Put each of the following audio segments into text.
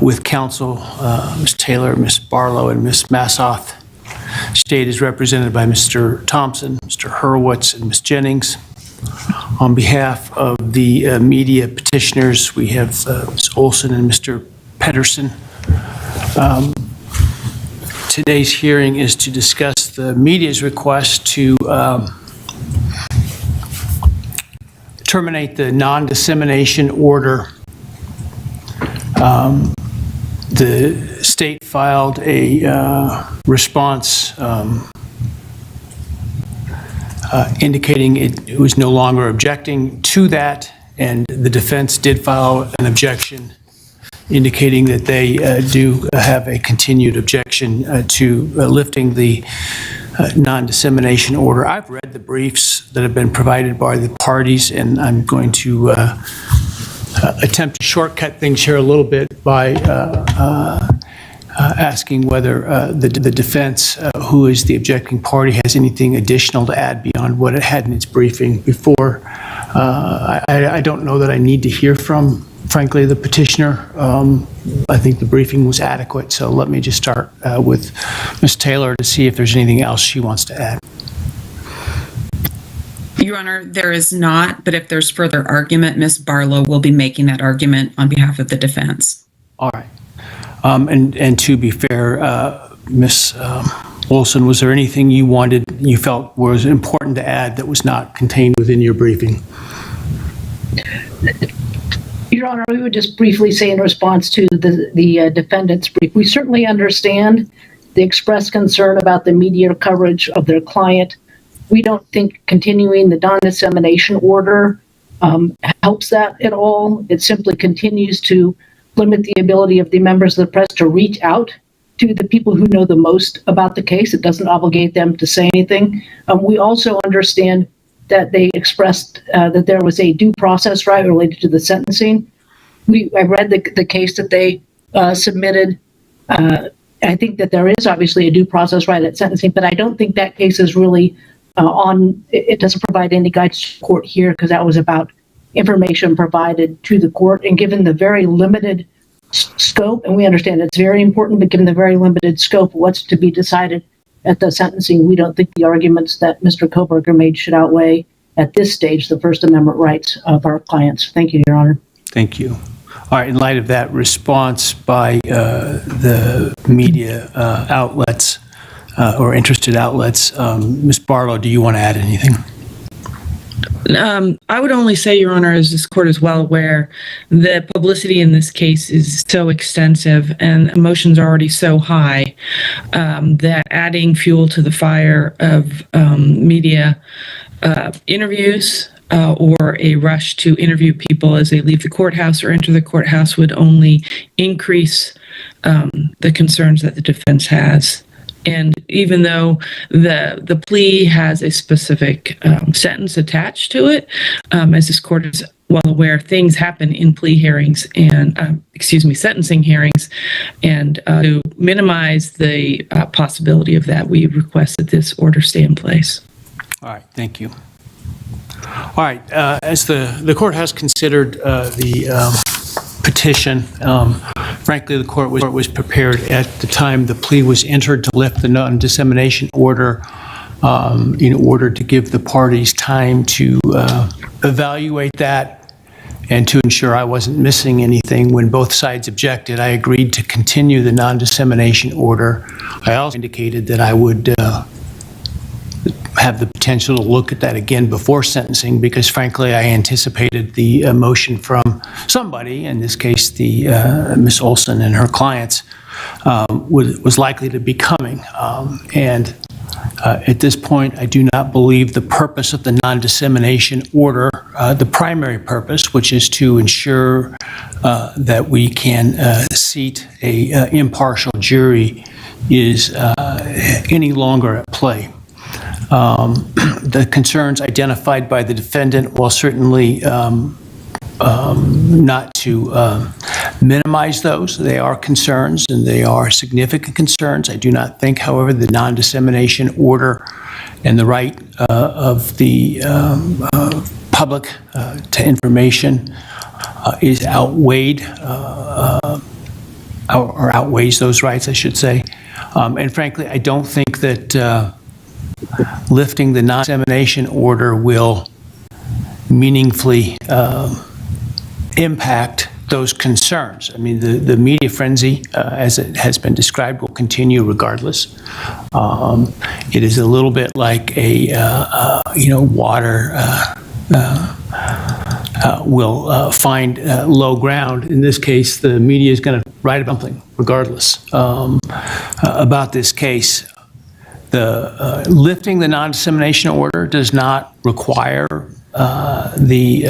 with counsel, Ms. Taylor, Ms. Barlow, and Ms. Massoth. State is represented by Mr. Thompson, Mr. Hurwitz, and Ms. Jennings. On behalf of the media petitioners, we have Ms. Olson and Mr. Pedersen. Today's hearing is to discuss the media's request to terminate the non-dissemination order. The state filed a response indicating it was no longer objecting to that, and the defense did file an objection indicating that they do have a continued objection to lifting the non-dissemination order. I've read the briefs that have been provided by the parties, and I'm going to attempt to shortcut things here a little bit by asking whether the defense, who is the objecting party, has anything additional to add beyond what it had in its briefing before. I don't know that I need to hear from, frankly, the petitioner. I think the briefing was adequate, so let me just start with Ms. Taylor to see if there's anything else she wants to add. Your Honor, there is not, but if there's further argument, Ms. Barlow will be making that argument on behalf of the defense. All right. And to be fair, Ms. Olson, was there anything you felt was important to add that was not contained within your briefing? Your Honor, we would just briefly say in response to the defendant's brief, we certainly understand the expressed concern about the media coverage of their client. We don't think continuing the non-dissemination order helps that at all. It simply continues to limit the ability of the members of the press to reach out to the people who know the most about the case. It doesn't obligate them to say anything. We also understand that they expressed that there was a due process right related to the sentencing. I read the case that they submitted. I think that there is obviously a due process right at sentencing, but I don't think that case is really it doesn't provide any guidance to the court here, because that was about information provided to the court. And given the very limited scope, and we understand it's very important, but given the very limited scope of what's to be decided at the sentencing, we don't think the arguments that Mr. Kohberger made should outweigh, at this stage, the First Amendment rights of our clients. Thank you, Your Honor. Thank you. All right, in light of that response by the media outlets or interested outlets, Ms. Barlow, do you want to add anything? I would only say, Your Honor, as this court is well aware, the publicity in this case is so extensive and emotions are already so high that adding fuel to the fire of media interviews or a rush to interview people as they leave the courthouse or enter the courthouse would only increase the concerns that the defense has. And even though the plea has a specific sentence attached to it, as this court is well aware, things happen in plea hearings and, sentencing hearings. And to minimize the possibility of that, we request that this order stay in place. All right, thank you. All right, as the court has considered the petition, frankly, the court was prepared at the time the plea was entered to lift the non-dissemination order in order to give the parties time to evaluate that and to ensure I wasn't missing anything. When both sides objected, I agreed to continue the non-dissemination order. I also indicated that I would have the potential to look at that again before sentencing, because frankly I anticipated the motion from somebody, in this case the Ms. Olson and her clients, was likely to be coming. And at this point I do not believe the purpose of the non-dissemination order, the primary purpose, which is to ensure that we can seat a impartial jury, is any longer at play. The concerns identified by the defendant, while certainly not to minimize those, they are concerns and they are significant concerns. I do not think, however, the non-dissemination order and the right of the public to information is outweighed or outweighs those rights, I should say. And frankly, I don't think that lifting the non-dissemination order will meaningfully impact those concerns. I mean, the media frenzy, as it has been described, will continue regardless. It is a little bit like water will find low ground. In this case, the media is going to write something regardless about this case. The lifting the non-dissemination order does not require the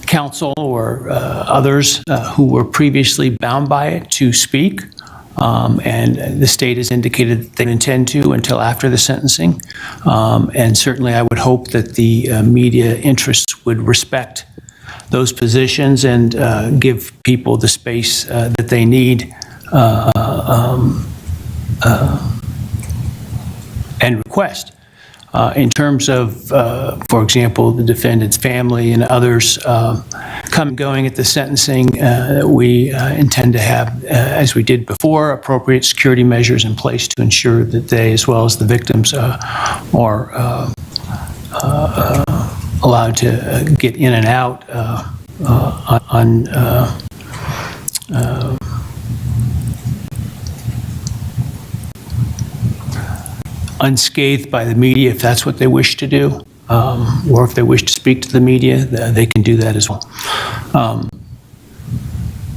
counsel or others who were previously bound by it to speak, and the state has indicated that they intend to until after the sentencing. And certainly I would hope that the media interests would respect those positions and give people the space that they need and request. In terms of, for example, the defendant's family and others going at the sentencing, we intend to have, as we did before, appropriate security measures in place to ensure that they, as well as the victims, are allowed to get in and out unscathed by the media, if that's what they wish to do, or if they wish to speak to the media, they can do that as well.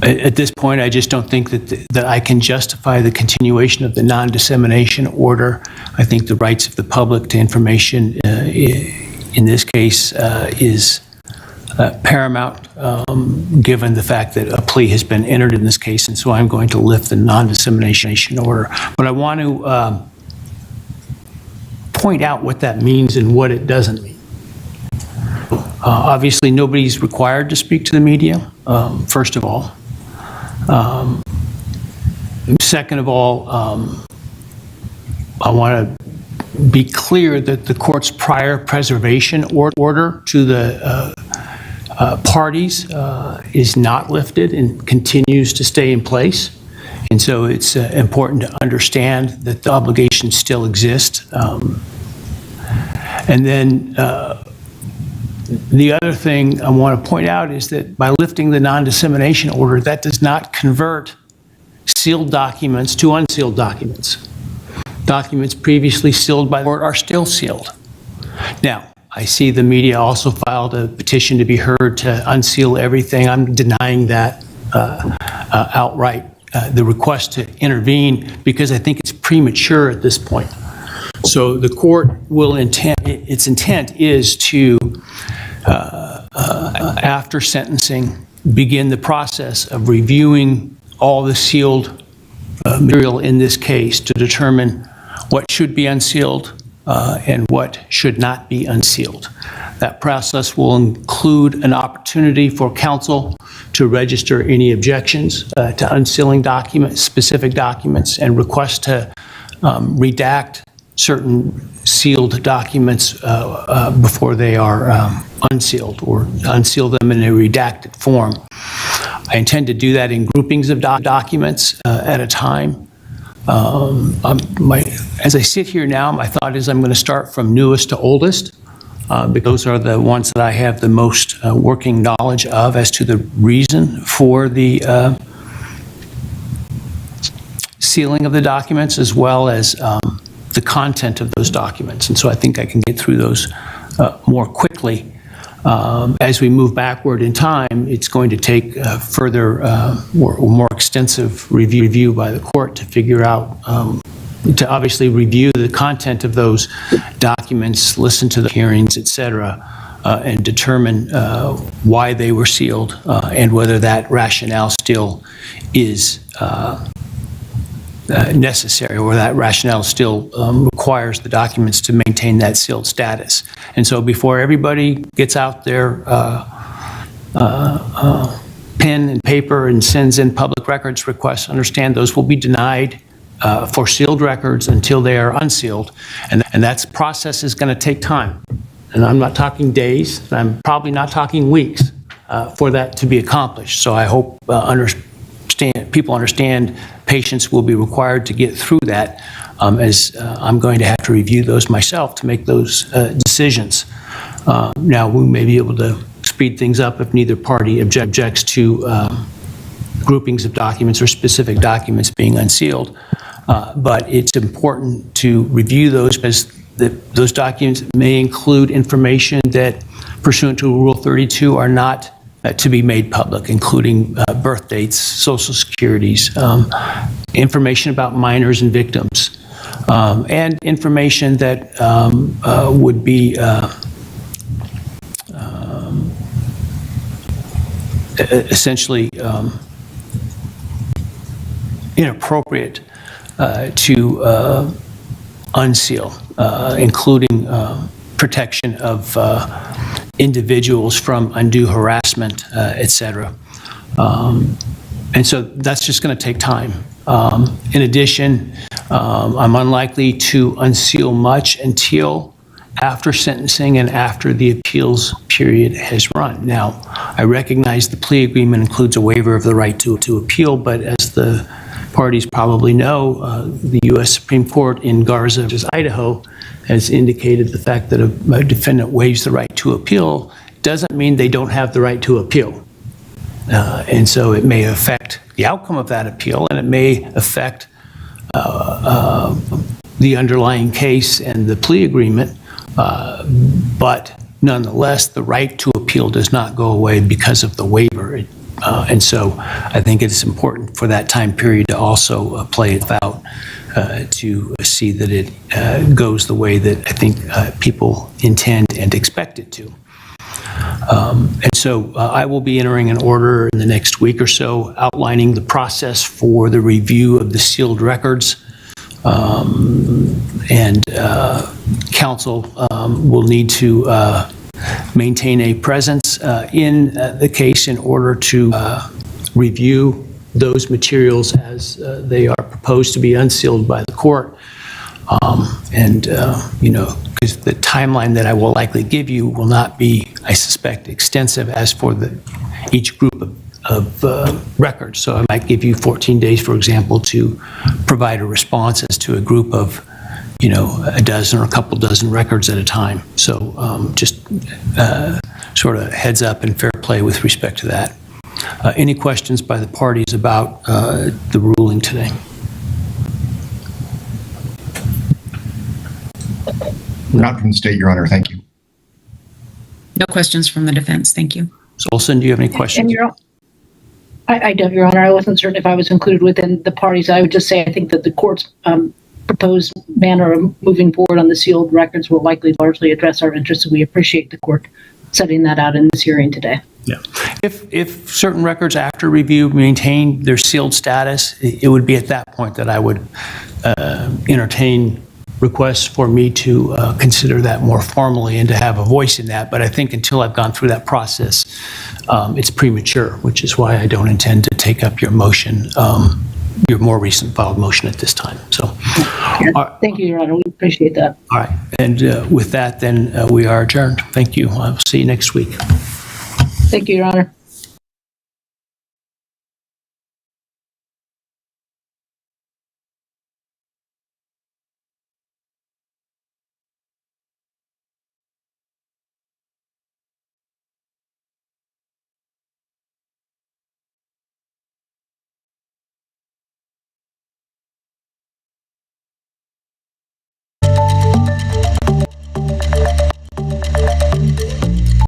At this point, I just don't think that I can justify the continuation of the non-dissemination order. I think the rights of the public to information in this case is paramount, given the fact that a plea has been entered in this case, and so I'm going to lift the non-dissemination order. But I want to point out what that means and what it doesn't mean. Obviously, nobody's required to speak to the media, first of all. Second of all, I want to be clear that the court's prior preservation order to the parties is not lifted and continues to stay in place. And so it's important to understand that the obligations still exist. And then the other thing I want to point out is that by lifting the non-dissemination order, that does not convert sealed documents to unsealed documents. Documents previously sealed by the court are still sealed. Now, I see the media also filed a petition to be heard to unseal everything. I'm denying that outright. The request to intervene, because I think it's premature at this point. So the court will its intent is to, after sentencing, begin the process of reviewing all the sealed material in this case to determine what should be unsealed and what should not be unsealed. That process will include an opportunity for counsel to register any objections to unsealing documents, specific documents, and request to redact certain sealed documents before they are unsealed, or unseal them in a redacted form. I intend to do that in groupings of documents at a time. As I sit here now, my thought is I'm going to start from newest to oldest, because those are the ones that I have the most working knowledge of as to the reason for the sealing of the documents, as well as the content of those documents. And so I think I can get through those more quickly. As we move backward in time, it's going to take further, more extensive review by the court to figure out, to obviously review the content of those documents, listen to the hearings, et cetera, and determine why they were sealed and whether that rationale still is necessary, or that rationale still requires the documents to maintain that sealed status. And so before everybody gets out their pen and paper and sends in public records requests, understand those will be denied for sealed records until they are unsealed. And that process is going to take time. And I'm not talking days, and I'm probably not talking weeks for that to be accomplished. So I hope people understand patience will be required to get through that, as I'm going to have to review those myself to make those decisions. Now, we may be able to speed things up if neither party objects to groupings of documents or specific documents being unsealed. But it's important to review those because those documents may include information that, pursuant to Rule 32, are not to be made public, including birth dates, social securities, information about minors and victims, and information that would be essentially inappropriate to unseal, including protection of individuals from undue harassment, et cetera. And so that's just going to take time. In addition, I'm unlikely to unseal much until after sentencing and after the appeals period has run. Now, I recognize the plea agreement includes a waiver of the right to appeal, but as the parties probably know, the U.S. Supreme Court in Garza v. Idaho has indicated the fact that a defendant waives the right to appeal doesn't mean they don't have the right to appeal. And so it may affect the outcome of that appeal, and it may affect the underlying case and the plea agreement, but nonetheless, the right to appeal does not go away because of the waiver. And so I think it's important for that time period to also play it out to see that it goes the way that I think people intend and expect it to. And so I will be entering an order in the next week or so outlining the process for the review of the sealed records. And counsel will need to maintain a presence in the case in order to review those materials as they are proposed to be unsealed by the court. Because the timeline that I will likely give you will not be, I suspect, extensive as for each group of records. So I might give you 14 days, for example, to provide a response as to a group of, a dozen or a couple dozen records at a time. So just sort of heads up and fair play with respect to that. Any questions by the parties about the ruling today? Not from the state, Your Honor. Thank you. No questions from the defense. Thank you. So Olson, do you have any questions? I don't, Your Honor. I wasn't certain if I was included within the parties. I would just say I think that the court's proposed manner of moving forward on the sealed records will likely largely address our interests, and we appreciate the court setting that out in this hearing today. Yeah. If certain records after review maintain their sealed status, it would be at that point that I would entertain requests for me to consider that more formally and to have a voice in that. But I think until I've gone through that process, it's premature, which is why I don't intend to take up your motion, your more recent filed motion at this time. So, Thank you, Your Honor. We appreciate that. all right. And with that, then we are adjourned. Thank you. I will see you next week. Thank you, Your Honor.